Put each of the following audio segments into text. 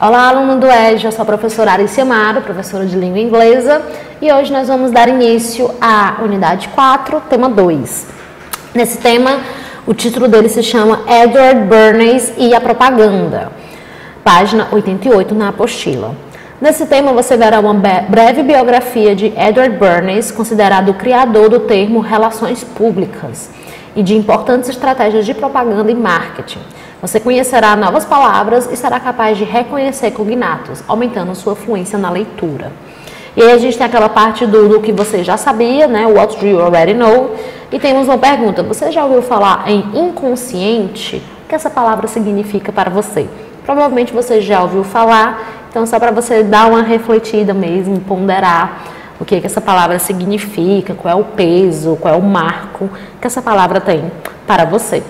Olá, aluno do EJA, eu sou a professora Arice Amaro, professora de língua inglesa, e hoje nós vamos dar início à unidade 4, tema 2. Nesse tema, o título dele se chama Edward Bernays e a Propaganda, página 88 na apostila. Nesse tema, você verá uma breve biografia de Edward Bernays, considerado o criador do termo relações públicas e de importantes estratégias de propaganda e marketing. Você conhecerá novas palavras e será capaz de reconhecer cognatos, aumentando sua fluência na leitura. E aí a gente tem aquela parte do que você já sabia, né? What do you already know? E temos uma pergunta: você já ouviu falar em inconsciente? O que essa palavra significa para você? Provavelmente você já ouviu falar, então só para você dar uma refletida mesmo, ponderar o que essa palavra significa, qual é o peso, qual é o marco que essa palavra tem para você.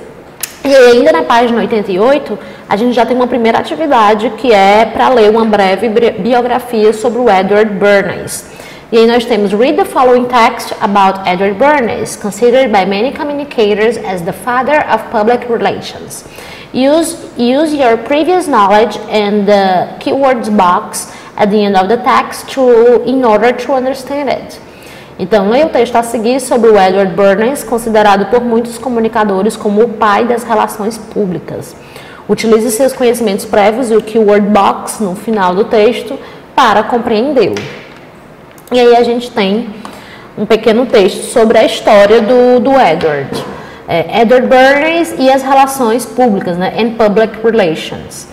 E ainda na página 88, a gente já tem uma primeira atividade que é para ler uma breve biografia sobre o Edward Bernays. E aí nós temos: read the following text about Edward Bernays, considered by many communicators as the father of public relations. Use your previous knowledge in the keywords box at the end of the text in order to understand it. Então, leia o texto a seguir sobre o Edward Bernays, considerado por muitos comunicadores como o pai das relações públicas. Utilize seus conhecimentos prévios e o keyword box no final do texto para compreendê-lo. E aí a gente tem um pequeno texto sobre a história do Edward. Edward Bernays e as relações públicas, né? And public relations.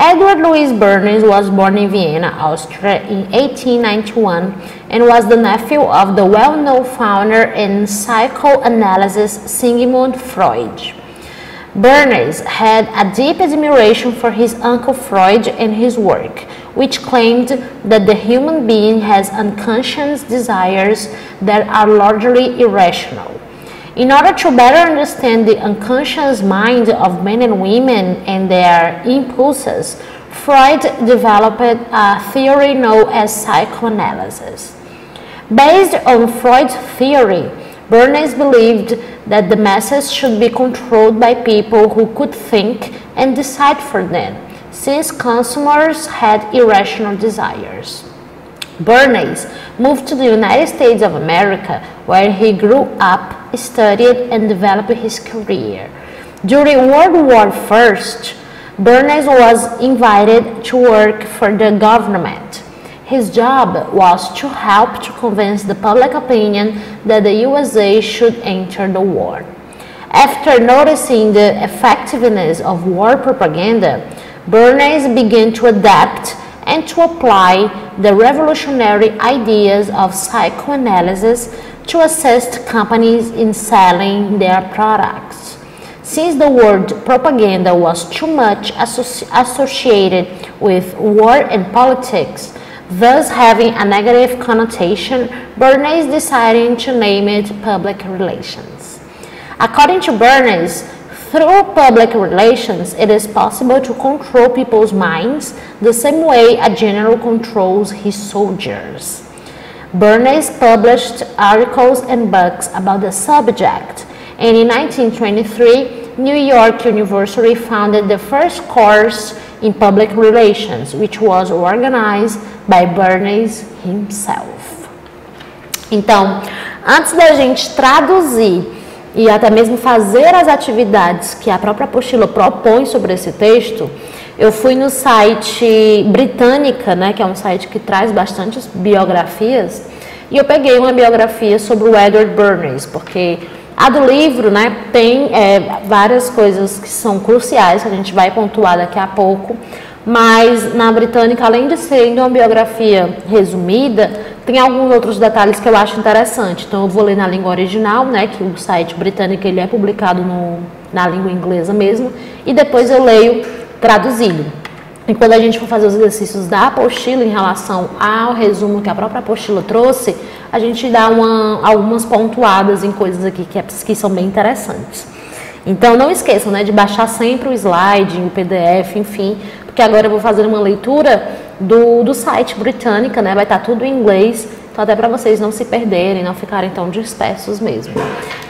Edward Louis Bernays was born in Vienna, Austria in 1891 and was the nephew of the well-known founder in psychoanalysis Sigmund Freud. Bernays had a deep admiration for his uncle Freud and his work, which claimed that the human being has unconscious desires that are largely irrational. In order to better understand the unconscious mind of men and women and their impulses, Freud developed a theory known as psychoanalysis. Based on Freud's theory, Bernays believed that the masses should be controlled by people who could think and decide for them, since consumers had irrational desires. Bernays moved to the United States of America, where he grew up, studied, and developed his career. During World War I, Bernays was invited to work for the government. His job was to help to convince the public opinion that the USA should enter the war. After noticing the effectiveness of war propaganda, Bernays began to adapt and to apply the revolutionary ideas of psychoanalysis to assist companies in selling their products. Since the word propaganda was too much associated with war and politics, thus having a negative connotation, Bernays decided to name it public relations. According to Bernays, through public relations, it is possible to control people's minds the same way a general controls his soldiers. Bernays published articles and books about the subject, and in 1923, New York University founded the first course in public relations, which was organized by Bernays himself. Então, antes da gente traduzir e até mesmo fazer as atividades que a própria apostila propõe sobre esse texto, eu fui no site Britânica, né, que é um site que traz bastantes biografias, e eu peguei uma biografia sobre o Edward Bernays, porque a do livro, né, tem várias coisas que são cruciais, que a gente vai pontuar daqui a pouco, mas na Britânica, além de ser uma biografia resumida, tem alguns outros detalhes que eu acho interessante. Então eu vou ler na língua original, né, que o site Britânica ele é publicado na língua inglesa mesmo, e depois eu leio traduzido. E quando a gente for fazer os exercícios da apostila em relação ao resumo que a própria apostila trouxe, a gente dá algumas pontuadas em coisas aqui que são bem interessantes. Então não esqueçam, né, de baixar sempre o slide, o PDF, enfim, porque agora eu vou fazer uma leitura do site Britânica, né, vai estar tudo em inglês, então até para vocês não se perderem, não ficarem tão dispersos mesmo.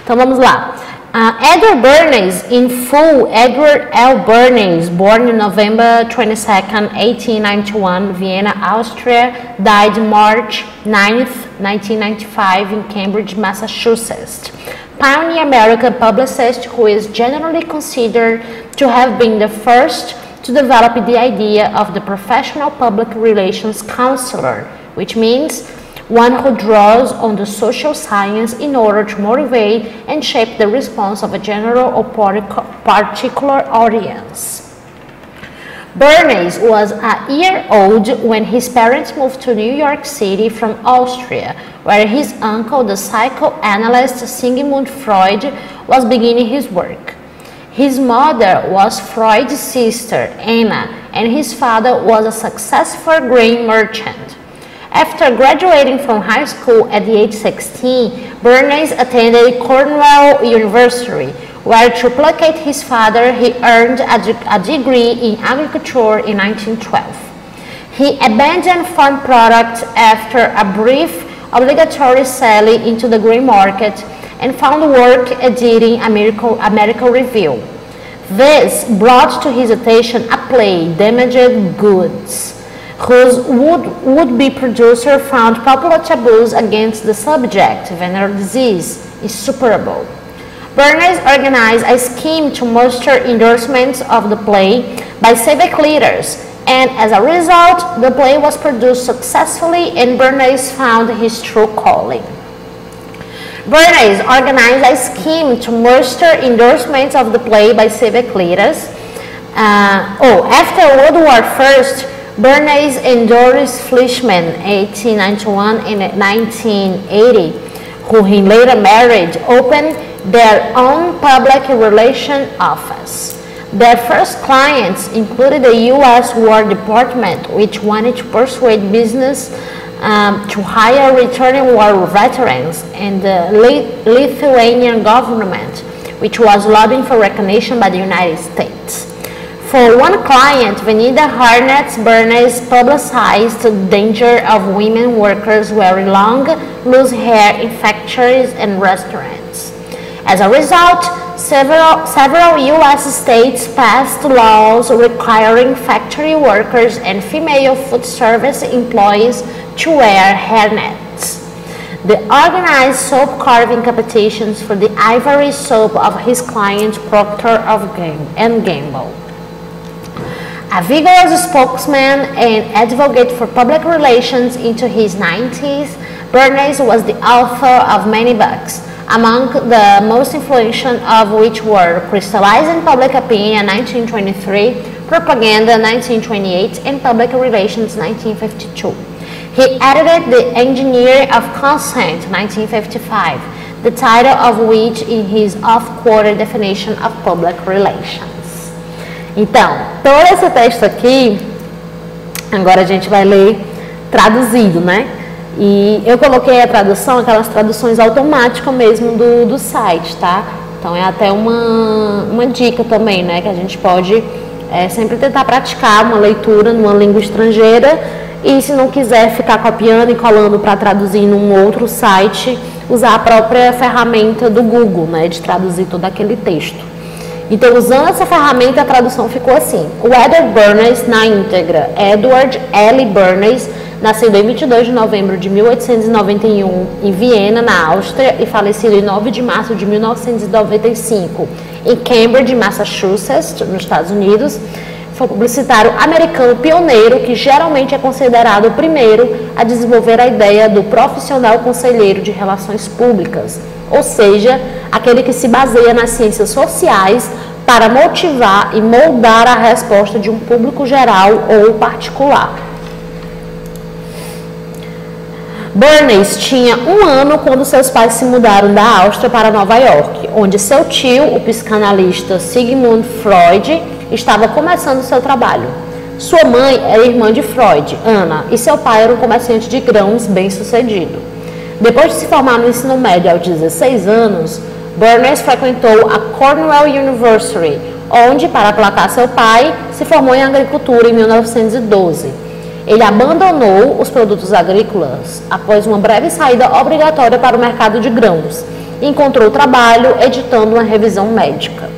Então vamos lá. Edward Bernays, in full, Edward L. Bernays, born on November 22nd, 1891, Vienna, Austria, died March 9th, 1995 in Cambridge, Massachusetts. Pioneer American publicist who is generally considered to have been the first to develop the idea of the professional public relations counselor, which means one who draws on the social science in order to motivate and shape the response of a general or particular audience. Bernays was a year old when his parents moved to New York City from Austria, where his uncle, the psychoanalyst Sigmund Freud, was beginning his work. His mother was Freud's sister, Anna, and his father was a successful grain merchant. After graduating from high school at the age 16, Bernays attended Cornell University, where to placate his father, he earned a degree in agriculture in 1912. He abandoned farm products after a brief obligatory sally into the grain market and found work editing American Review. This brought to his attention a play, Damaged Goods, whose would-be producer found popular taboos against the subject, venereal disease, insuperable. Bernays organized a scheme to muster endorsements of the play by civic leaders, and as a result, the play was produced successfully and Bernays found his true calling. Bernays organized a scheme to muster endorsements of the play by civic leaders. After World War I, Bernays endorsed Fleischmann, 1891 and 1980, who he later married, opened their own public relations office. Their first clients included the U.S. War Department, which wanted to persuade business to hire returning war veterans, and the Lithuanian government, which was lobbying for recognition by the United States. For one client, Venida Harnett, Bernays publicized the danger of women workers wearing long, loose hair in factories and restaurants. As a result, several U.S. states passed laws requiring factory workers and female food service employees to wear hairnets. They organized soap carving competitions for the ivory soap of his client Procter & Gamble. A vigorous spokesman and advocate for public relations into his 90s, Bernays was the author of many books, among the most influential of which were Crystallizing Public Opinion 1923, Propaganda 1928, and Public Relations 1952. He edited The Engineer of Consent 1955, the title of which is his oft-quoted definition of public relations. Então, todo esse texto aqui, agora a gente vai ler traduzido, né? E eu coloquei a tradução, aquelas traduções automáticas mesmo do site, tá? Então é até uma dica também, né? Que a gente pode sempre tentar praticar uma leitura numa língua estrangeira e se não quiser ficar copiando e colando para traduzir num outro site, usar a própria ferramenta do Google, né? De traduzir todo aquele texto. Então, usando essa ferramenta, a tradução ficou assim. O Edward Bernays, na íntegra, Edward L. Bernays, nascido em 22 de novembro de 1891 em Viena, na Áustria, e falecido em 9 de março de 1995 em Cambridge, Massachusetts, nos Estados Unidos, foi um publicitário americano pioneiro que geralmente é considerado o primeiro a desenvolver a ideia do profissional conselheiro de relações públicas, ou seja, aquele que se baseia nas ciências sociais para motivar e moldar a resposta de um público geral ou particular. Bernays tinha 1 ano quando seus pais se mudaram da Áustria para Nova York, onde seu tio, o psicanalista Sigmund Freud, estava começando seu trabalho. Sua mãe era irmã de Freud, Anna, e seu pai era um comerciante de grãos bem-sucedido. Depois de se formar no ensino médio aos 16 anos, Bernays frequentou a Cornell University, onde, para aplacar seu pai, se formou em agricultura em 1912. Ele abandonou os produtos agrícolas após uma breve saída obrigatória para o mercado de grãos e encontrou trabalho editando uma revisão médica.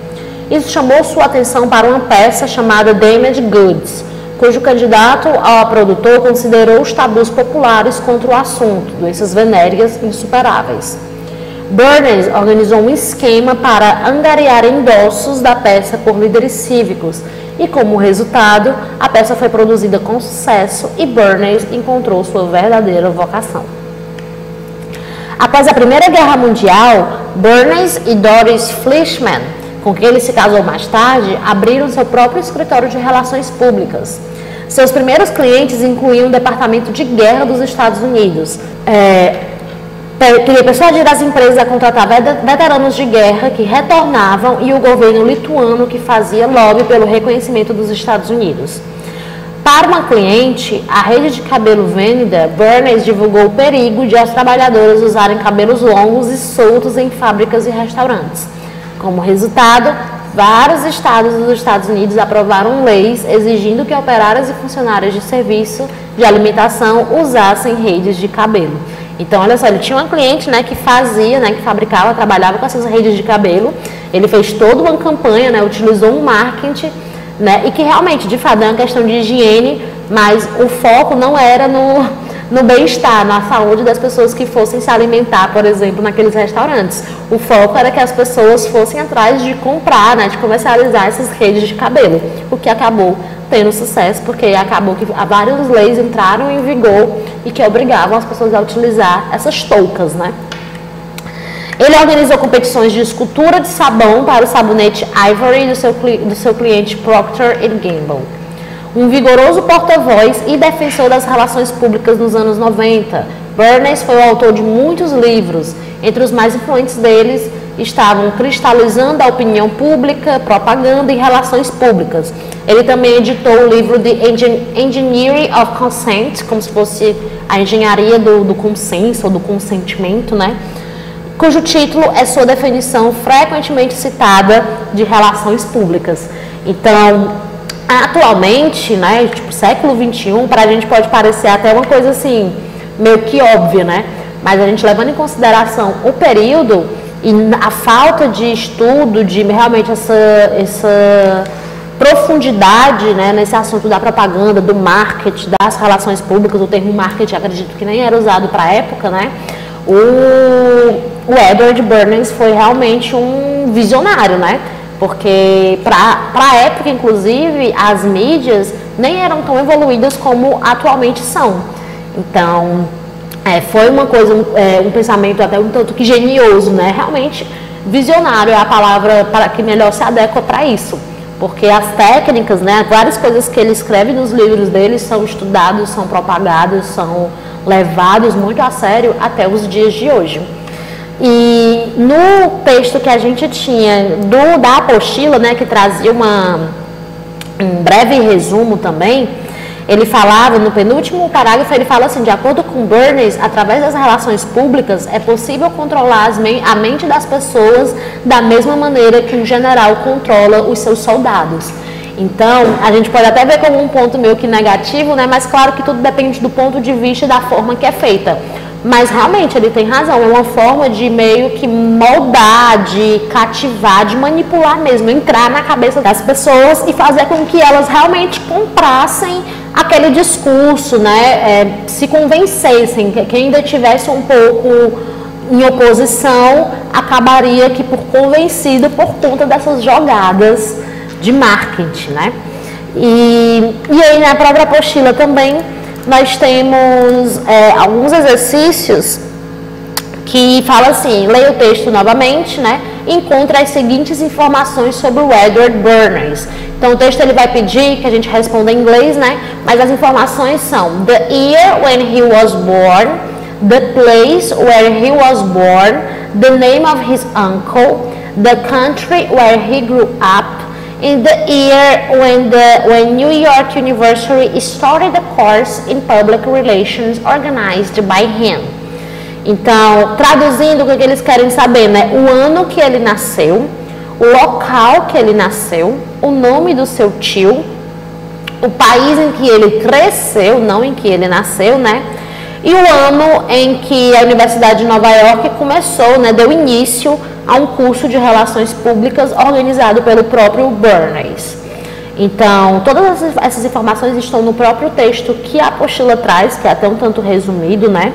Isso chamou sua atenção para uma peça chamada Damaged Goods, cujo candidato a produtor considerou os tabus populares contra o assunto, doenças venéreas insuperáveis. Bernays organizou um esquema para angariar endossos da peça por líderes cívicos e, como resultado, a peça foi produzida com sucesso e Bernays encontrou sua verdadeira vocação. Após a Primeira Guerra Mundial, Bernays e Doris Fleischmann, com quem ele se casou mais tarde, abriram seu próprio escritório de relações públicas. Seus primeiros clientes incluíam o Departamento de Guerra dos Estados Unidos. Queria persuadir as empresas a contratar veteranos de guerra que retornavam e o governo lituano que fazia lobby pelo reconhecimento dos Estados Unidos. Para uma cliente, a rede de cabelo Venda, Bernays divulgou o perigo de as trabalhadoras usarem cabelos longos e soltos em fábricas e restaurantes. Como resultado, vários estados dos Estados Unidos aprovaram leis exigindo que operárias e funcionárias de serviço de alimentação usassem redes de cabelo. Então, olha só, ele tinha uma cliente, né, que fazia, né, que fabricava, trabalhava com essas redes de cabelo. Ele fez toda uma campanha, né, utilizou um marketing, né, e que realmente, de fato, é uma questão de higiene, mas o foco não era no bem-estar, na saúde das pessoas que fossem se alimentar, por exemplo, naqueles restaurantes. O foco era que as pessoas fossem atrás de comprar, né, de comercializar essas redes de cabelo, o que acabou tendo sucesso, porque acabou que várias leis entraram em vigor e que obrigavam as pessoas a utilizar essas toucas, né? Ele organizou competições de escultura de sabão para o sabonete Ivory do seu cliente Procter & Gamble. Um vigoroso porta-voz e defensor das relações públicas nos anos 90, Bernays foi o autor de muitos livros. Entre os mais influentes deles estavam Cristalizando a Opinião Pública, Propaganda e Relações Públicas. Ele também editou o livro The Engineering of Consent, como se fosse a engenharia do consenso ou do consentimento, né? Cujo título é sua definição frequentemente citada de relações públicas. Então, atualmente, né, tipo século XXI, para a gente pode parecer até uma coisa assim, meio que óbvia, né? Mas a gente levando em consideração o período e a falta de estudo, de realmente essa profundidade, né, nesse assunto da propaganda, do marketing, das relações públicas, o termo marketing acredito que nem era usado para a época, né? O Edward Bernays foi realmente um visionário, né? Porque para a época, inclusive, as mídias nem eram tão evoluídas como atualmente são. Então, foi uma coisa, um pensamento até um tanto que genioso, né? Realmente, visionário é a palavra que melhor se adequa para isso. Porque as técnicas, né, várias coisas que ele escreve nos livros dele são estudados, são propagados, são levados muito a sério até os dias de hoje. E no texto que a gente tinha da apostila, né, que trazia um breve resumo também, ele falava, no penúltimo parágrafo, ele fala assim: de acordo com Bernays, através das relações públicas é possível controlar a mente das pessoas da mesma maneira que um general controla os seus soldados. Então, a gente pode até ver como um ponto meio que negativo, né? Mas claro que tudo depende do ponto de vista e da forma que é feita. Mas realmente ele tem razão, é uma forma de meio que moldar, de cativar, de manipular mesmo, entrar na cabeça das pessoas e fazer com que elas realmente comprassem aquele discurso, né? Se convencessem, que ainda tivesse um pouco em oposição, acabaria que por convencido por conta dessas jogadas de marketing, né? E aí na própria apostila também nós temos alguns exercícios que fala assim: leia o texto novamente, né? E encontre as seguintes informações sobre o Edward Bernays. Então o texto ele vai pedir que a gente responda em inglês, né? Mas as informações são: the year when he was born, the place where he was born, the name of his uncle, the country where he grew up, in the year when New York University started a course in public relations organized by him. Então, traduzindo, o que eles querem saber, né? O ano que ele nasceu, o local que ele nasceu, o nome do seu tio, o país em que ele cresceu, não em que ele nasceu, né? e o ano em que a Universidade de Nova York começou, né, deu início a um curso de Relações Públicas organizado pelo próprio Bernays. Então, todas essas informações estão no próprio texto que a apostila traz, que é até um tanto resumido, né?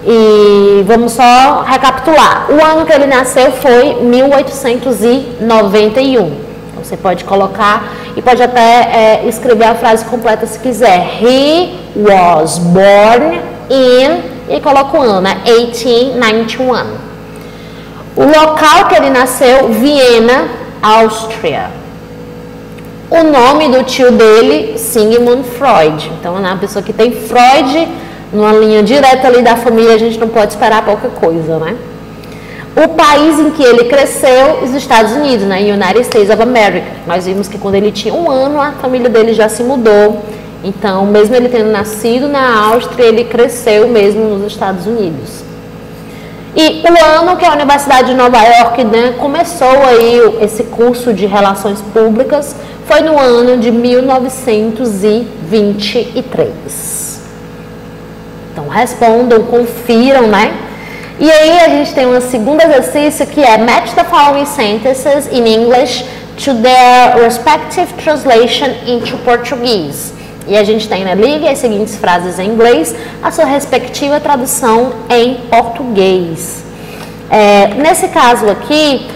E vamos só recapitular. O ano que ele nasceu foi 1891. Então, você pode colocar e pode até escrever a frase completa se quiser. He was born in, e coloca o ano, né? 1891. O local que ele nasceu, Viena, Áustria. O nome do tio dele, Sigmund Freud. Então, é uma pessoa que tem Freud numa linha direta ali da família, a gente não pode esperar pouca coisa, né? O país em que ele cresceu, os Estados Unidos, né? United States of America. Nós vimos que quando ele tinha 1 ano, a família dele já se mudou. Então, mesmo ele tendo nascido na Áustria, ele cresceu mesmo nos Estados Unidos. E o ano que a Universidade de Nova York, né, começou aí esse curso de Relações Públicas foi no ano de 1923. Então, respondam, confiram, né? E aí a gente tem um segundo exercício que é match the following sentences in English to their respective translation into Portuguese. E a gente tem, né, ligue as seguintes frases em inglês a sua respectiva tradução em português. Nesse caso aqui,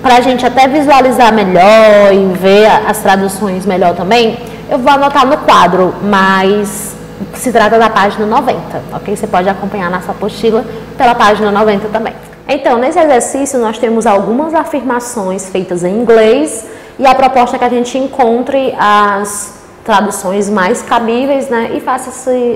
para a gente até visualizar melhor e ver as traduções melhor também, eu vou anotar no quadro, mas se trata da página 90, ok? Você pode acompanhar nossa apostila pela página 90 também. Então, nesse exercício nós temos algumas afirmações feitas em inglês e a proposta é que a gente encontre as traduções mais cabíveis, né, e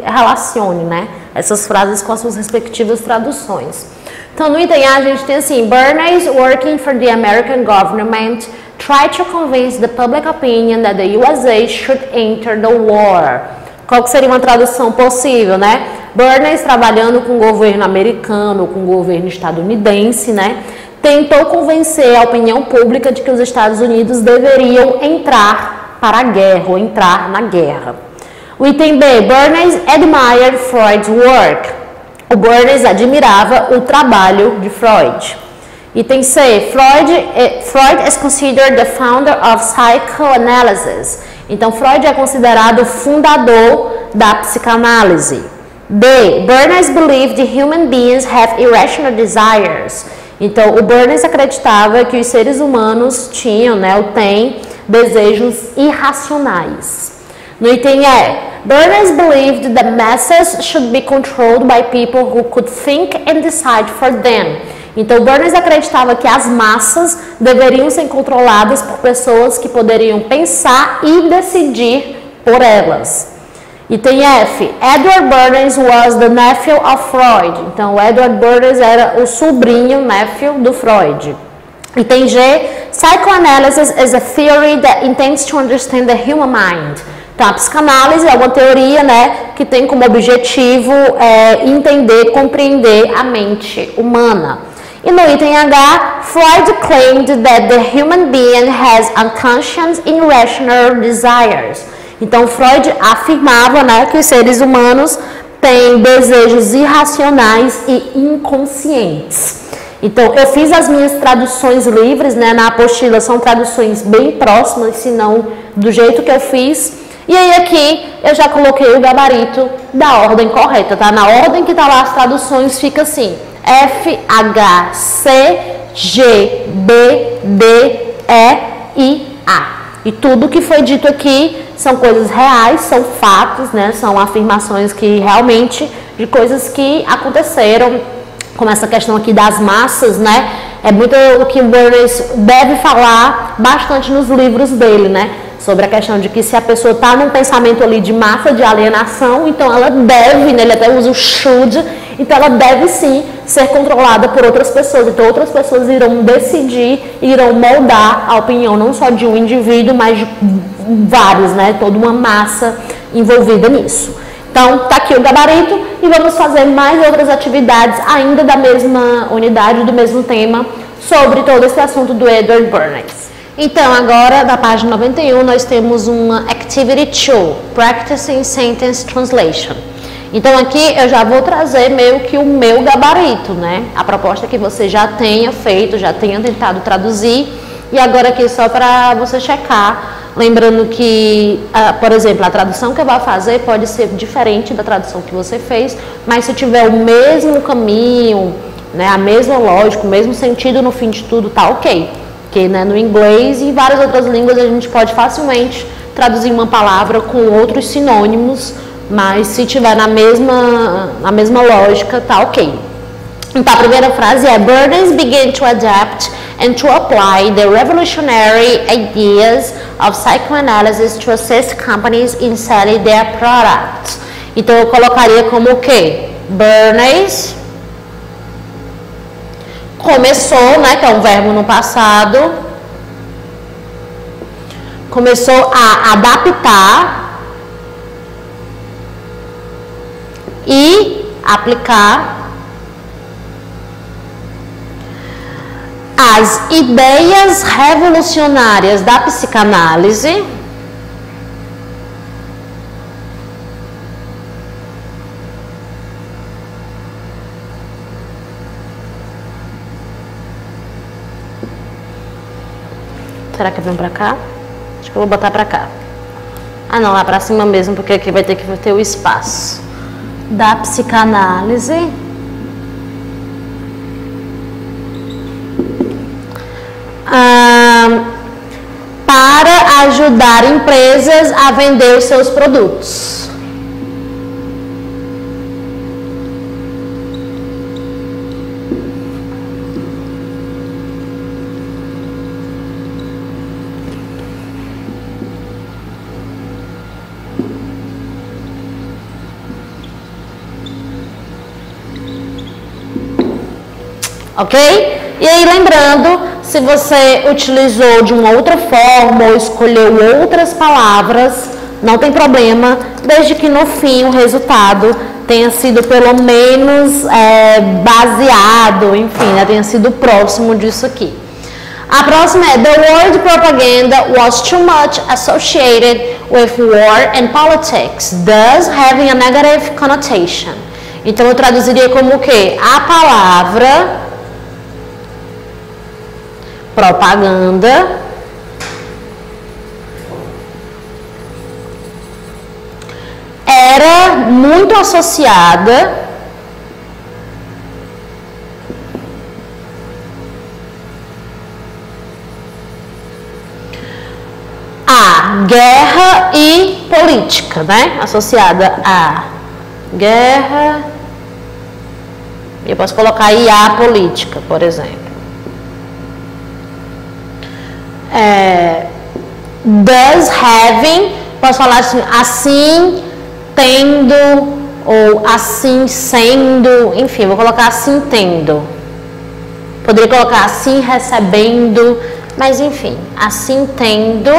relacione, né, essas frases com as suas respectivas traduções. Então, no item A, a gente tem assim: Bernays, working for the American government, tried to convince the public opinion that the USA should enter the war. Qual que seria uma tradução possível, né? Bernays, trabalhando com o governo americano, com o governo estadunidense, né, tentou convencer a opinião pública de que os Estados Unidos deveriam entrar para a guerra, ou entrar na guerra. O item B, Bernays admired Freud's work. O Bernays admirava o trabalho de Freud. Item C, Freud is considered the founder of psychoanalysis. Então, Freud é considerado o fundador da psicanálise. D, Bernays believed human beings have irrational desires. Então, o Bernays acreditava que os seres humanos tinham, né, ou têm desejos irracionais. No item E, Bernays believed that masses should be controlled by people who could think and decide for them. Então, Bernays acreditava que as massas deveriam ser controladas por pessoas que poderiam pensar e decidir por elas. Item F, Edward Bernays was the nephew of Freud. Então, Edward Bernays era o sobrinho, nephew do Freud. Item G, Psychoanalysis is a theory that intends to understand the human mind. Então, a psicanálise é uma teoria, né, que tem como objetivo entender, compreender a mente humana. E no item H, Freud claimed that the human being has unconscious irrational desires. Então, Freud afirmava, né, que os seres humanos têm desejos irracionais e inconscientes. Então, eu fiz as minhas traduções livres, né, na apostila, são traduções bem próximas, se não do jeito que eu fiz. E aí aqui eu já coloquei o gabarito da ordem correta, tá? Na ordem que tá lá as traduções fica assim: F, H, C, G, B, D, E e A. E tudo que foi dito aqui são coisas reais, são fatos, né? São afirmações que realmente, de coisas que aconteceram, como essa questão aqui das massas, né? É muito o que o Bernays deve falar bastante nos livros dele, né? Sobre a questão de que se a pessoa está num pensamento ali de massa, de alienação, então ela deve, né? Ele até usa o should, então ela deve sim ser controlada por outras pessoas. Então outras pessoas irão decidir, irão moldar a opinião não só de um indivíduo, mas de vários, né? Toda uma massa envolvida nisso. Então, tá aqui o gabarito e vamos fazer mais outras atividades ainda da mesma unidade, do mesmo tema, sobre todo esse assunto do Edward Bernays. Então, agora, da página 91, nós temos uma Activity 2, Practicing Sentence Translation. Então aqui eu já vou trazer meio que o meu gabarito, né? A proposta que você já tenha feito, já tenha tentado traduzir, e agora aqui só para você checar, lembrando que, por exemplo, a tradução que eu vou fazer pode ser diferente da tradução que você fez, mas se tiver o mesmo caminho, né, a mesma lógica, o mesmo sentido no fim de tudo, tá ok. Porque, né, no inglês e em várias outras línguas a gente pode facilmente traduzir uma palavra com outros sinônimos, mas se tiver na mesma lógica, tá ok. Então a primeira frase é: Burdens began to adapt and to apply the revolutionary ideas of psychoanalysis to assist companies in selling their products. Então eu colocaria como o quê? Bernays começou, né, que é um verbo no passado, começou a adaptar e aplicar as ideias revolucionárias da psicanálise Será que vem pra cá? Acho que eu vou botar pra cá. Ah não, lá pra cima mesmo, porque aqui vai ter que ter o espaço. Da psicanálise para ajudar empresas a vender os seus produtos. Ok? E aí lembrando, se você utilizou de uma outra forma ou escolheu outras palavras, não tem problema, desde que no fim o resultado tenha sido pelo menos baseado, enfim, né, tenha sido próximo disso aqui. A próxima é: The word propaganda was too much associated with war and politics, thus having a negative connotation. Então eu traduziria como o quê? A palavra propaganda era muito associada à guerra e política, né? Associada à guerra, eu posso colocar aí a política, por exemplo. Thus having, posso falar assim tendo, ou assim sendo, enfim, vou colocar assim tendo. Poderia colocar assim recebendo, mas enfim, assim tendo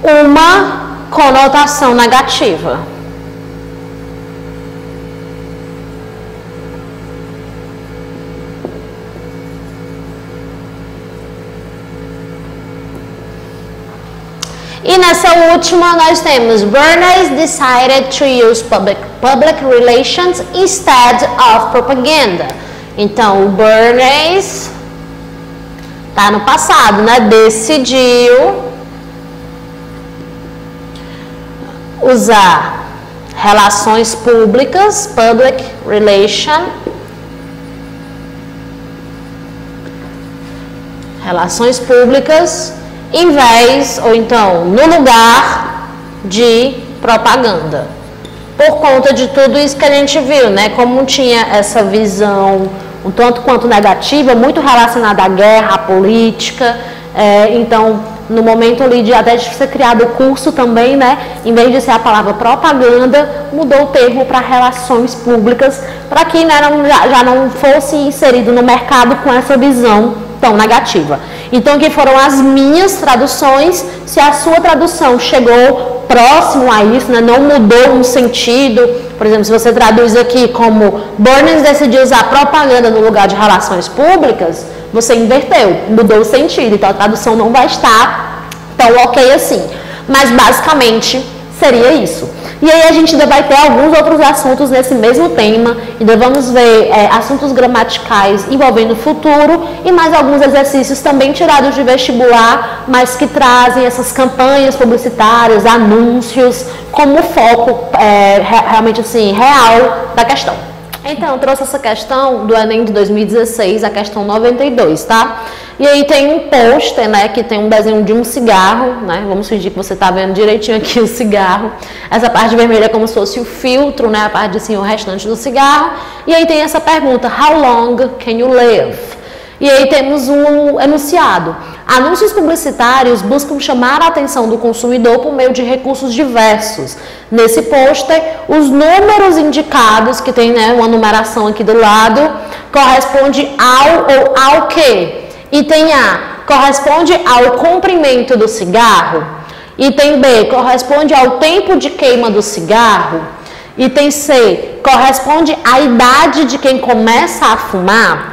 uma conotação negativa. E nessa última nós temos: Bernays decided to use public relations instead of propaganda. Então o Bernays tá no passado, né? Decidiu usar relações públicas, public relation, relações públicas, em vez, ou então, no lugar de propaganda. Por conta de tudo isso que a gente viu, né? Como tinha essa visão um tanto quanto negativa, muito relacionada à guerra, à política, então, no momento ali de até de ser criado o curso também, né? Em vez de ser a palavra propaganda, mudou o termo para relações públicas, para que, né, já não fosse inserido no mercado com essa visão tão negativa. Então, que foram as minhas traduções. Se a sua tradução chegou próximo a isso, né, não mudou um sentido, por exemplo, se você traduz aqui como Bernays decidiu usar propaganda no lugar de relações públicas, você inverteu, mudou o sentido, então a tradução não vai estar tão ok assim. Mas, basicamente, seria isso. E aí a gente ainda vai ter alguns outros assuntos nesse mesmo tema, ainda vamos ver assuntos gramaticais envolvendo o futuro e mais alguns exercícios também tirados de vestibular, mas que trazem essas campanhas publicitárias, anúncios, como foco realmente assim, real da questão. Então, eu trouxe essa questão do Enem de 2016, a questão 92, tá? E aí tem um pôster, né, que tem um desenho de um cigarro, né? Vamos fingir que você tá vendo direitinho aqui o cigarro. Essa parte vermelha é como se fosse o filtro, né, a parte assim, o restante do cigarro. E aí tem essa pergunta, how long can you live? E aí temos um enunciado. Anúncios publicitários buscam chamar a atenção do consumidor por meio de recursos diversos. Nesse pôster, os números indicados, que tem, né, uma numeração aqui do lado, corresponde ao ou ao que? Item A, corresponde ao comprimento do cigarro. Item B, corresponde ao tempo de queima do cigarro. Item C, corresponde à idade de quem começa a fumar.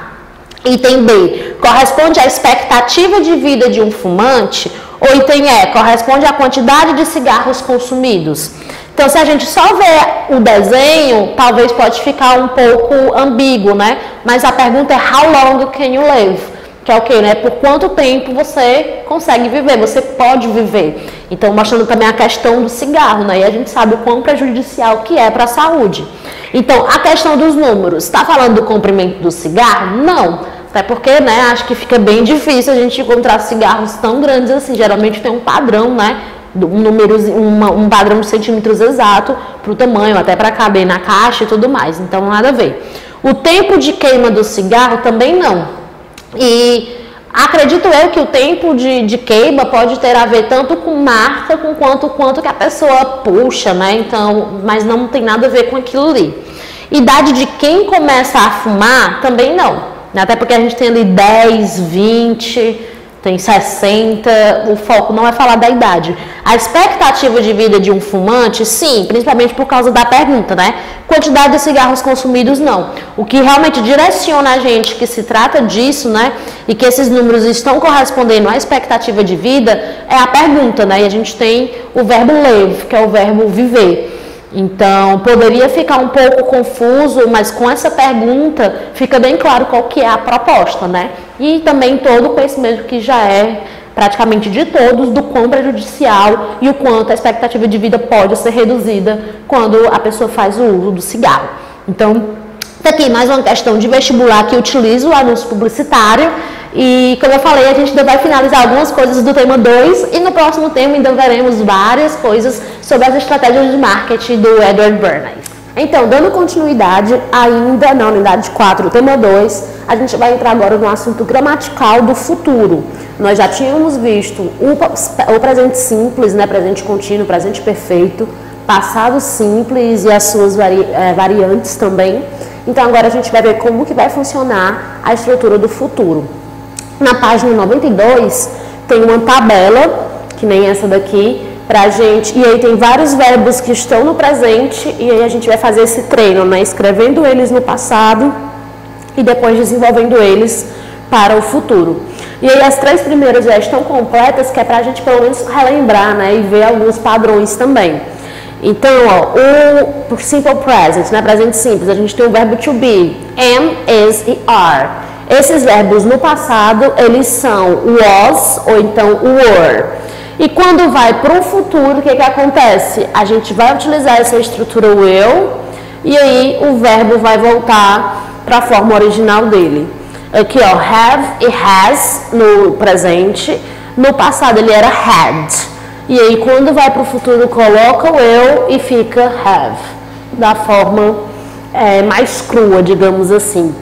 Item B, corresponde à expectativa de vida de um fumante. Ou item E, corresponde à quantidade de cigarros consumidos. Então, se a gente só vê o desenho, talvez pode ficar um pouco ambíguo, né? Mas a pergunta é how long can you live? Que é o quê, né? Por quanto tempo você consegue viver, você pode viver. Então, mostrando também a questão do cigarro, né? E a gente sabe o quão prejudicial que é para a saúde. Então, a questão dos números, está falando do comprimento do cigarro? Não. Até porque, né, acho que fica bem difícil a gente encontrar cigarros tão grandes assim. Geralmente tem um padrão, né? Um padrão de centímetros exato para o tamanho, até para caber na caixa e tudo mais. Então, nada a ver. O tempo de queima do cigarro também não. E acredito eu que o tempo de queima pode ter a ver tanto com marca com quanto que a pessoa puxa, né? Então, mas não tem nada a ver com aquilo ali. Idade de quem começa a fumar também não. Até porque a gente tem ali 10, 20, tem 60, o foco não é falar da idade. A expectativa de vida de um fumante, sim, principalmente por causa da pergunta, né? Quantidade de cigarros consumidos, não. O que realmente direciona a gente que se trata disso, né? E que esses números estão correspondendo à expectativa de vida, é a pergunta, né? E a gente tem o verbo live, que é o verbo viver. Então, poderia ficar um pouco confuso, mas com essa pergunta fica bem claro qual que é a proposta, né? E também todo o conhecimento que já é praticamente de todos do quão prejudicial e o quanto a expectativa de vida pode ser reduzida quando a pessoa faz o uso do cigarro. Então, tá aqui mais uma questão de vestibular que utiliza o anúncio publicitário. E, como eu falei, a gente ainda vai finalizar algumas coisas do tema 2 e no próximo tema ainda veremos várias coisas sobre as estratégias de marketing do Edward Bernays. Então, dando continuidade ainda na unidade 4, o tema 2, a gente vai entrar agora no assunto gramatical do futuro. Nós já tínhamos visto o presente simples, né, presente contínuo, presente perfeito, passado simples e as suas variantes também. Então, agora a gente vai ver como que vai funcionar a estrutura do futuro. Na página 92 tem uma tabela, que nem essa daqui, pra gente, e aí tem vários verbos que estão no presente, e aí a gente vai fazer esse treino, né? Escrevendo eles no passado e depois desenvolvendo eles para o futuro. E aí as 3 primeiras já estão completas, que é pra gente pelo menos relembrar, né? E ver alguns padrões também. Então, ó, o simple present, né? Presente simples, a gente tem o verbo to be, am, is e are. Esses verbos no passado, eles são was ou então were. E quando vai para o futuro, o que acontece? A gente vai utilizar essa estrutura will e aí o verbo vai voltar para a forma original dele. Aqui, ó, have e has no presente. No passado ele era had. E aí quando vai para o futuro coloca o will e fica have. Da forma mais crua, digamos assim.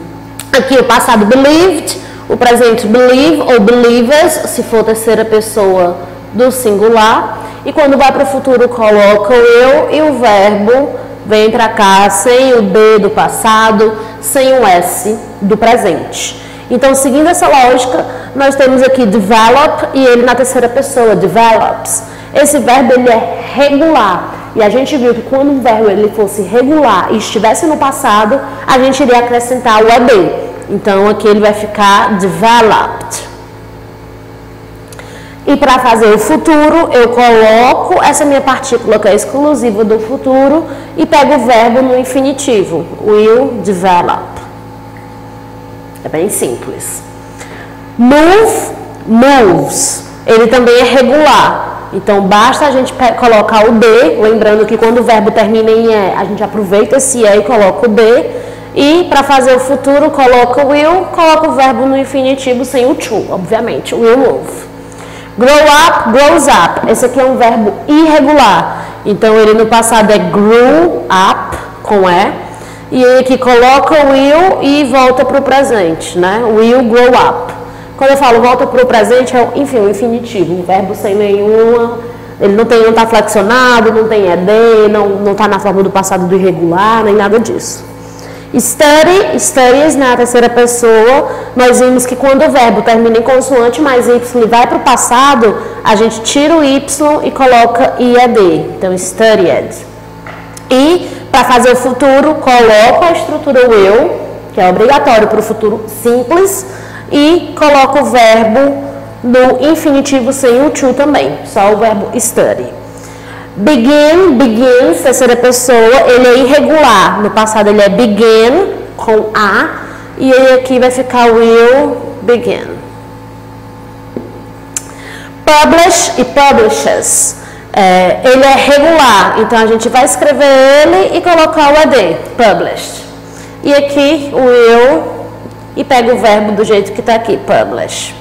Aqui o passado believed, o presente believe ou believers, se for terceira pessoa do singular. E quando vai para o futuro coloca o eu e o verbo vem para cá sem o D do passado, sem o S do presente. Então, seguindo essa lógica, nós temos aqui develop e ele na terceira pessoa, develops. Esse verbo ele é regular. E a gente viu que quando um verbo ele fosse regular e estivesse no passado, a gente iria acrescentar o ED. Então, aqui ele vai ficar developed. E para fazer o futuro, eu coloco essa minha partícula que é exclusiva do futuro e pego o verbo no infinitivo. Will develop. É bem simples. Move, moves. Ele também é regular. Então, basta a gente colocar o D, lembrando que quando o verbo termina em E, a gente aproveita esse E e coloca o D. E para fazer o futuro, coloca o will, coloca o verbo no infinitivo sem o to, obviamente. Will move. Grow up, grows up. Esse aqui é um verbo irregular. Então, ele no passado é grew up, com E. E ele aqui coloca o will e volta para o presente, né? Will grow up. Quando eu falo volta para o presente, é, enfim, o infinitivo. Um verbo sem nenhuma... Ele não está flexionado, não tem ED, não está na forma do passado do irregular, nem nada disso. Studies na terceira pessoa, nós vimos que quando o verbo termina em consoante mais Y e vai para o passado, a gente tira o Y e coloca IED. Então, studied. E, para fazer o futuro, coloca a estrutura will, que é obrigatório para o futuro simples, e coloca o verbo no infinitivo sem o to também, só o verbo study. Begins, terceira pessoa, ele é irregular. No passado ele é begin, com A, e ele aqui vai ficar will begin. Publish e publishes. Ele é regular, então a gente vai escrever ele e colocar o ED, published. E aqui o will, e pega o verbo do jeito que está aqui, publish.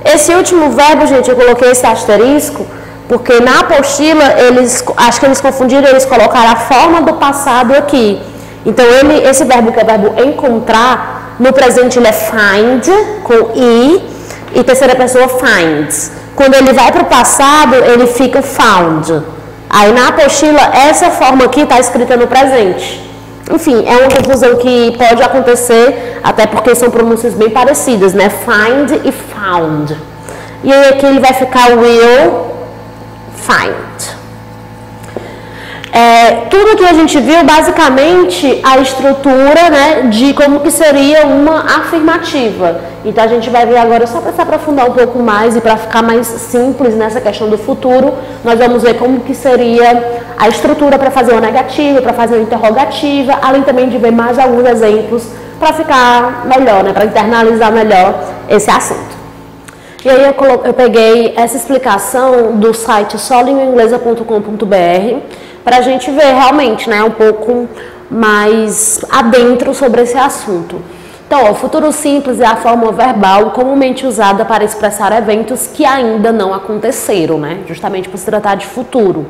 Esse último verbo, gente, eu coloquei esse asterisco, porque na apostila, acho que eles confundiram, eles colocaram a forma do passado aqui. Então, esse verbo que é o verbo encontrar, no presente ele é find, com I, e terceira pessoa finds. Quando ele vai para o passado, ele fica found. Aí na apostila, essa forma aqui está escrita no presente. Enfim, é uma confusão que pode acontecer, até porque são pronúncias bem parecidas, né? Find e found. E aí aqui ele vai ficar will find. Tudo que a gente viu, basicamente, a estrutura, né, de como que seria uma afirmativa. Então, a gente vai ver agora, só para se aprofundar um pouco mais e para ficar mais simples nessa questão do futuro, nós vamos ver como que seria a estrutura para fazer uma negativa, para fazer uma interrogativa, além também de ver mais alguns exemplos para ficar melhor, né, para internalizar melhor esse assunto. E aí eu peguei essa explicação do site solinguainglesa.com.br para a gente ver realmente, né, um pouco mais adentro sobre esse assunto. Então, o futuro simples é a forma verbal comumente usada para expressar eventos que ainda não aconteceram, né, justamente por se tratar de futuro.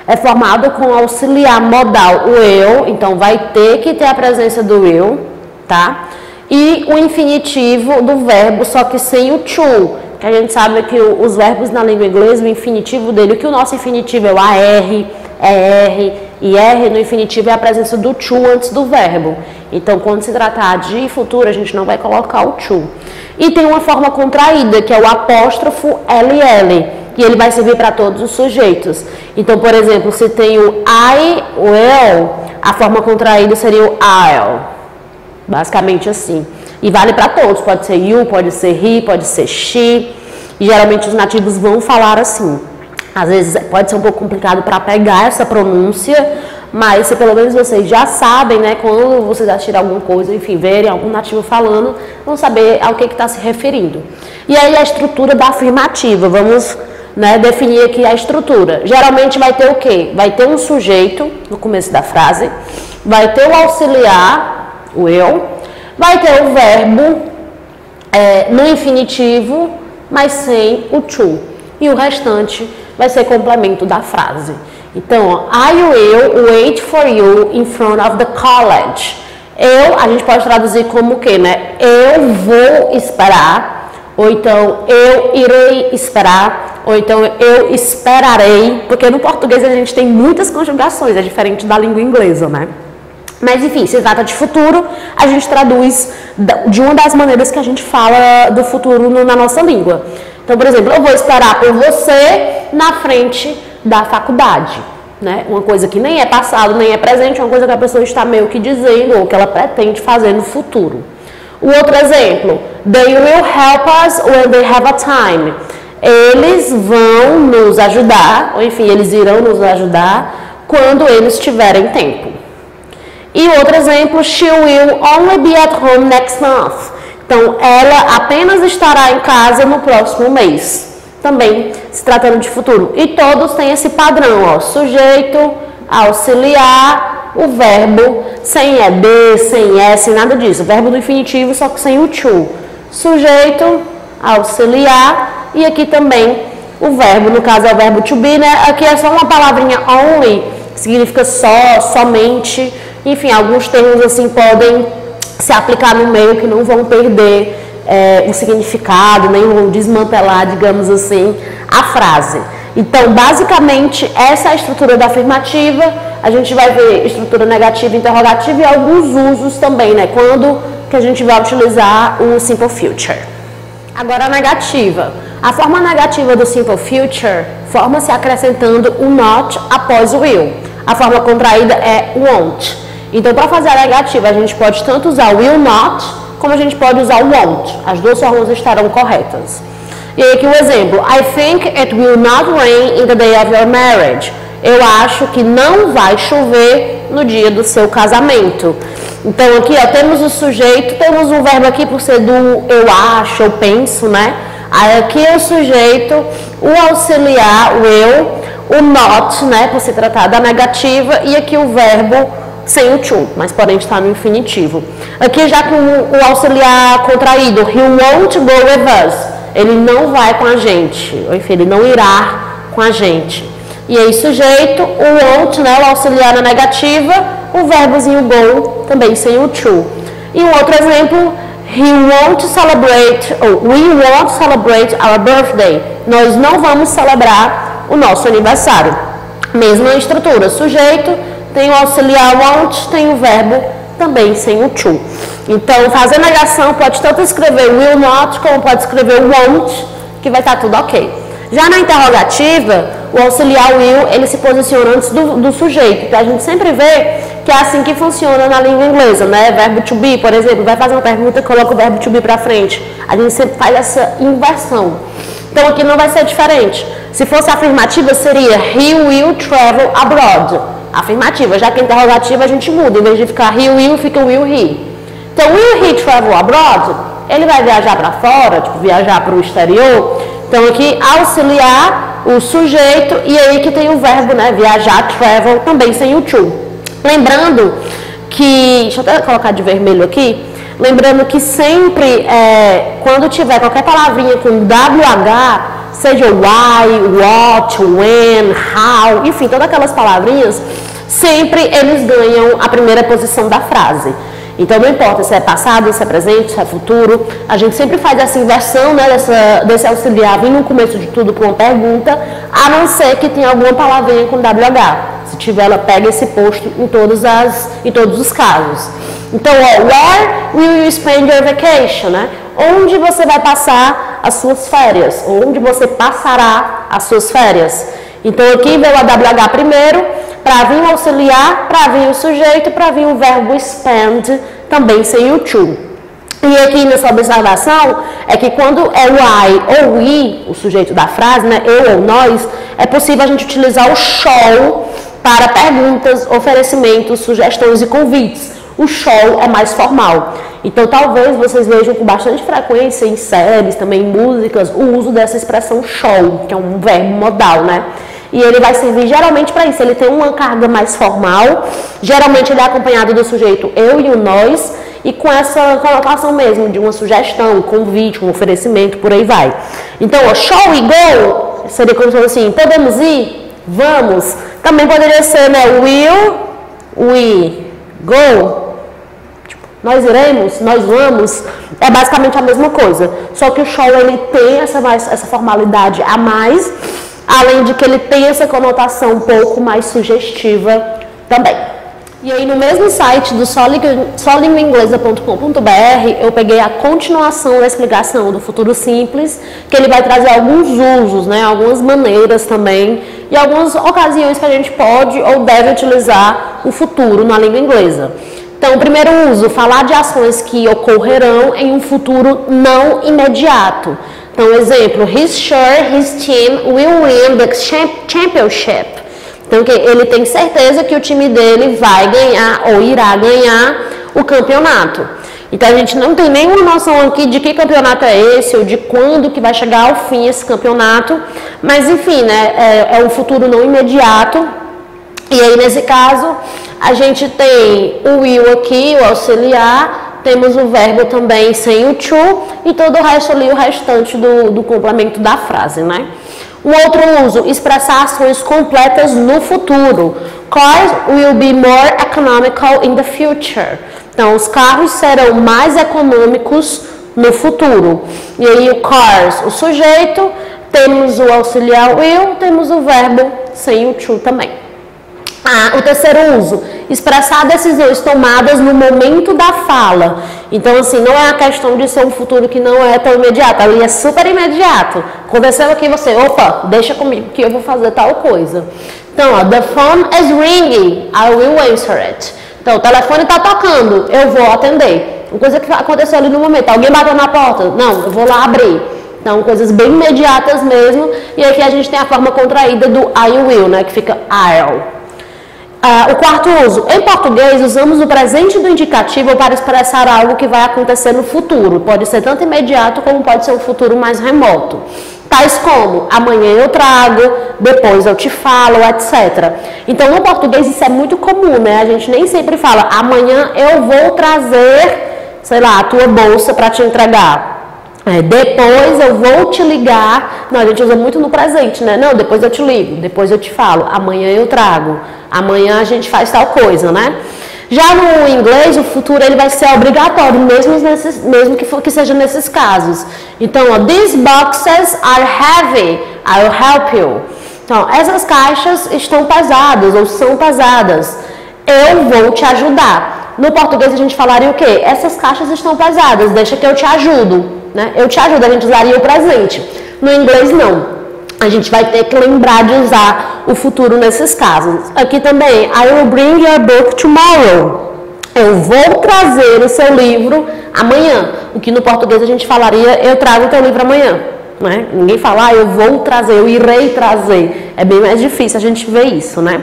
É formado com auxiliar modal, o eu, então vai ter que ter a presença do eu, tá? E o infinitivo do verbo, só que sem o to. Que a gente sabe que os verbos na língua inglesa, o infinitivo dele, que o nosso infinitivo é o AR, ER, e R no infinitivo é a presença do to antes do verbo. Então, quando se tratar de futuro, a gente não vai colocar o to. E tem uma forma contraída, que é o apóstrofo LL, e ele vai servir para todos os sujeitos. Então, por exemplo, se tem o I, o will, a forma contraída seria o I'll. Basicamente assim. E vale para todos, pode ser you, pode ser he, pode ser she, e geralmente os nativos vão falar assim. Às vezes pode ser um pouco complicado para pegar essa pronúncia, mas se pelo menos vocês já sabem, né, quando vocês assistirem alguma coisa, enfim, verem algum nativo falando, vão saber ao que está se referindo. E aí a estrutura da afirmativa, vamos, né, definir aqui a estrutura. Geralmente vai ter o quê? Vai ter um sujeito no começo da frase, vai ter o auxiliar, o eu, vai ter o verbo no infinitivo, mas sem o to. E o restante vai ser complemento da frase. Então, I will wait for you in front of the college. A gente pode traduzir como o quê, né? Eu vou esperar, ou então eu irei esperar, ou então eu esperarei, porque no português a gente tem muitas conjugações, é diferente da língua inglesa, né? Mas, enfim, se trata de futuro, a gente traduz de uma das maneiras que a gente fala do futuro na nossa língua. Então, por exemplo, eu vou esperar por você na frente da faculdade, né? Uma coisa que nem é passado, nem é presente, uma coisa que a pessoa está meio que dizendo ou que ela pretende fazer no futuro. O outro exemplo, they will help us when they have a time. eles vão nos ajudar, ou enfim, eles irão nos ajudar quando eles tiverem tempo. E outro exemplo, she will only be at home next month. Então, ela apenas estará em casa no próximo mês. Também se tratando de futuro. E todos têm esse padrão, ó, sujeito, auxiliar, o verbo sem ED, sem S, nada disso. O verbo do infinitivo, só que sem o to. Sujeito, auxiliar e aqui também o verbo, no caso é o verbo to be, né? Aqui é só uma palavrinha only, que significa só, somente. Enfim, alguns termos assim podem se aplicar no meio que não vão perder o significado, nem vão desmantelar, digamos assim, a frase. Então, basicamente, essa é a estrutura da afirmativa. A gente vai ver estrutura negativa, interrogativa e alguns usos também, né? Quando que a gente vai utilizar o simple future. Agora, a negativa. A forma negativa do simple future forma-se acrescentando o not após o will. A forma contraída é won't. Então, para fazer a negativa, a gente pode tanto usar will not, como a gente pode usar o won't. As duas formas estarão corretas. E aí aqui o exemplo. I think it will not rain in the day of your marriage. Eu acho que não vai chover no dia do seu casamento. Então, aqui, ó, temos o sujeito, temos um verbo aqui por ser do eu acho, eu penso, né? Aí aqui é o sujeito, o auxiliar, o eu, o not, né, por se tratar da negativa, e aqui o verbo sem o to, mas porém está no infinitivo. Aqui já com o auxiliar contraído, he won't go with us. Ele não vai com a gente, ou enfim, ele não irá com a gente. E aí sujeito, o won't, né, o auxiliar na negativa, o verbozinho go, também sem o to. E um outro exemplo, we won't celebrate our birthday. Nós não vamos celebrar o nosso aniversário. Mesma estrutura, sujeito, tem o auxiliar won't, tem o verbo também sem o to. Então, fazer negação pode tanto escrever will not, como pode escrever won't, que vai estar tudo ok. Já na interrogativa, o auxiliar will, ele se posiciona antes do sujeito. Então, a gente sempre vê que é assim que funciona na língua inglesa, né? Verbo to be, por exemplo, vai fazer uma pergunta e coloca o verbo to be para frente. A gente sempre faz essa inversão. Então, aqui não vai ser diferente. Se fosse afirmativa, seria he will travel abroad. Afirmativa, já que a interrogativa a gente muda, em vez de ficar he will, fica will he. Então, will he travel abroad? Ele vai viajar para fora, tipo, viajar para o exterior. Então, aqui, auxiliar, o sujeito, e aí que tem o verbo, né, viajar, travel, também sem o to. Lembrando que, deixa eu até colocar de vermelho aqui, lembrando que sempre, quando tiver qualquer palavrinha com WH, seja why, what, when, how, enfim, todas aquelas palavrinhas, sempre eles ganham a primeira posição da frase. Então, não importa se é passado, se é presente, se é futuro, a gente sempre faz essa inversão, né, desse auxiliar vir no começo de tudo com uma pergunta, a não ser que tenha alguma palavrinha com WH. Se tiver, ela pega esse posto em todos os casos. Então, where will you spend your vacation, né? Onde você vai passar as suas férias? Onde você passará as suas férias? Então, aqui veio a WH primeiro, para vir o auxiliar, para vir o sujeito, para vir o verbo spend, também sem o to. E aqui nessa observação, é que quando é o I ou we, o sujeito da frase, né, eu ou nós, é possível a gente utilizar o shall para perguntas, oferecimentos, sugestões e convites. O shall é mais formal. Então, talvez vocês vejam com bastante frequência em séries, também em músicas, o uso dessa expressão shall, que é um verbo modal, né? E ele vai servir geralmente para isso. Ele tem uma carga mais formal, geralmente ele é acompanhado do sujeito eu e o nós, e com essa colocação mesmo de uma sugestão, um convite, um oferecimento, por aí vai. Então, shall we go? Seria como se fosse assim, podemos ir? Vamos. Também poderia ser, né, will we go? Nós iremos, nós vamos, é basicamente a mesma coisa. Só que o shall, ele tem essa formalidade a mais, além de que ele tem essa conotação um pouco mais sugestiva também. E aí no mesmo site do solinguainglesa.com.br eu peguei a continuação da explicação do futuro simples, que ele vai trazer alguns usos, né, algumas maneiras também, e algumas ocasiões que a gente pode ou deve utilizar o futuro na língua inglesa. Então, o primeiro uso, falar de ações que ocorrerão em um futuro não imediato. Então, exemplo, he's sure his team will win the championship. Então, ele tem certeza que o time dele vai ganhar ou irá ganhar o campeonato. Então, a gente não tem nenhuma noção aqui de que campeonato é esse ou de quando que vai chegar ao fim esse campeonato. Mas, enfim, né, é um futuro não imediato. E aí, nesse caso, a gente tem o will aqui, o auxiliar, temos o verbo também sem o to e todo o resto ali, o restante do complemento da frase, né? Um outro uso, expressar ações completas no futuro. Cars will be more economical in the future. Então, os carros serão mais econômicos no futuro. E aí, o cars, o sujeito, temos o auxiliar will, temos o verbo sem o to também. O terceiro uso, expressar decisões tomadas no momento da fala. Então, assim, não é a questão de ser um futuro que não é tão imediato, ali é super imediato. Aconteceu aqui, você, opa, deixa comigo que eu vou fazer tal coisa. Então, ó, the phone is ringing, I will answer it. Então, o telefone está tocando, eu vou atender. Uma coisa que aconteceu ali no momento, alguém bateu na porta, não, eu vou lá abrir. Então, coisas bem imediatas mesmo. E aqui a gente tem a forma contraída do I will, né, que fica I'll. O quarto uso, em português usamos o presente do indicativo para expressar algo que vai acontecer no futuro. Pode ser tanto imediato como pode ser um futuro mais remoto. Tais como, amanhã eu trago, depois eu te falo, etc. Então, no português isso é muito comum, né? A gente nem sempre fala, amanhã eu vou trazer, sei lá, a tua bolsa para te entregar. Depois eu vou te ligar. Não, a gente usa muito no presente, né? Não, depois eu te ligo, depois eu te falo, amanhã eu trago, amanhã a gente faz tal coisa, né? Já no inglês, o futuro ele vai ser obrigatório, mesmo que seja nesses casos. Então, ó, these boxes are heavy, I'll help you. Então, essas caixas estão pesadas ou são pesadas, eu vou te ajudar. No português a gente falaria o quê? Essas caixas estão pesadas, deixa que eu te ajudo. Né? Eu te ajudo, a gente usaria o presente. No inglês, não. A gente vai ter que lembrar de usar o futuro nesses casos. Aqui também, I will bring your book tomorrow. Eu vou trazer o seu livro amanhã. O que no português a gente falaria, eu trago o teu livro amanhã. Né? Ninguém fala, eu vou trazer, eu irei trazer. É bem mais difícil a gente ver isso, né?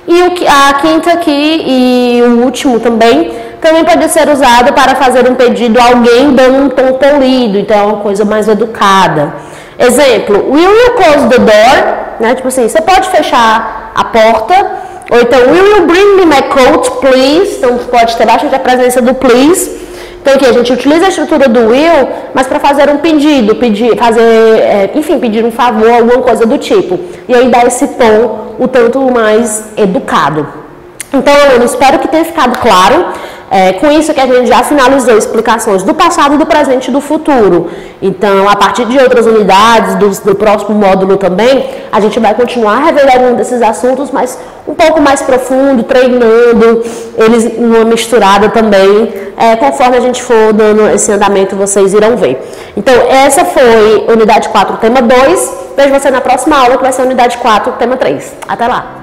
E a quinta aqui e o último também pode ser usado para fazer um pedido a alguém dando um tom polido, então é uma coisa mais educada. Exemplo, will you close the door? Né? Tipo assim, você pode fechar a porta? Ou então, will you bring me my coat, please? Então pode ter bastante a presença do please. Então aqui a gente utiliza a estrutura do will, mas para fazer um pedido, pedir um favor, alguma coisa do tipo. E aí dá esse tom o tanto mais educado. Então, eu espero que tenha ficado claro. Com isso que a gente já finalizou explicações do passado, do presente e do futuro. Então, a partir de outras unidades, do próximo módulo também, a gente vai continuar revelando desses assuntos, mas um pouco mais profundo, treinando eles numa misturada também. Conforme a gente for dando esse andamento, vocês irão ver. Então, essa foi unidade 4, tema 2. Vejo você na próxima aula, que vai ser unidade 4, tema 3. Até lá!